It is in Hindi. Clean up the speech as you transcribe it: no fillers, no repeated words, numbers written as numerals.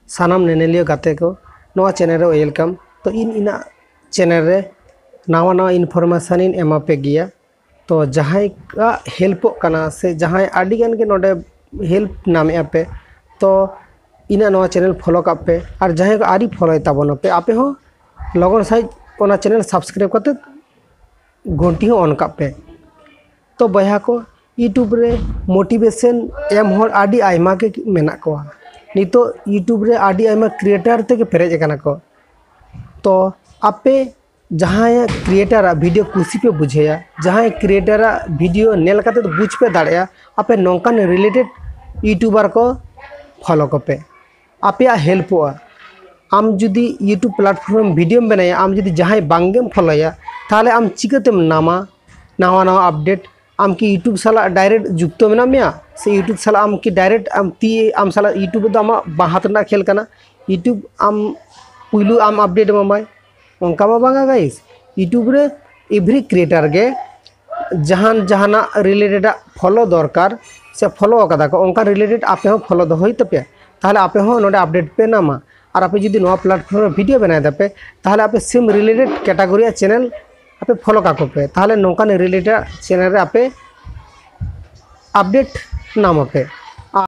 सानाम नेनेलियो गाते को नवा चैनल रे वेलकम। तो इन चैनल रे नवा नवा इनफॉर्मेशन इन एमा पे गया। तो जहां का हेल्प करना से जहां आडी गान के नोडे हेल्प नामे पे तो इना नवा चैनल फॉलो का पे और जहां का आरी फॉलो ताबन पे आपे हो लगन साइज ओना चैनल सब्सक्राइब करते घंटी हो ऑन का पे। तो बया को यूट्यूब रे मोटिवेशन एम होर आडी आयमा के मेना को नितो यूट्यूब रे आडी आयमा क्रिएटर ते के पेरेज कना को। तो आपे जहां क्रिएटर वीडियो कुसी पे बुझेया जहां क्रिएटर वीडियो नेल काते तो बुझ पे दाड़या आपे नौकान रिलेटेड यूट्यूबर को फॉलो को पे आपे हेल्प हुआ। आम जुदी यूट्यूब प्लेटफॉर्म वीडियो बनाया आम जुदी जहां बांगेम फॉलोया ताले आम चिकतेम नामा नवा नवा अपडेट आम की यूट्यूब साला डायरेक्ट जुक्त मेना मेया से यूट्यूब साला आम की डायरेक्ट आम ती आम साला यूट्यूब तो आम बाहात ना खेल करना यूट्यूब आम पुलू आम अपडेट मामाय उनका बांगा गाइस। यूट्यूब रे एवरी क्रिएटर के जहान जहाना रिलेटेड फॉलो दरकार से फॉलो कदा को उनका रिलेटेड आपे हो फॉलो दो तपे ताहले आपे हो नोडे अपडेट पे नामा। और आपे जुदी नवा प्लेटफॉर्म वीडियो बनाए दपे ताहले आपे सेम रिलेटेड कैटेगरी चैनल आपे फॉलो काको पे ताहले नौकान रिलेटेड चैनल रे आपे अपडेट नाम पे।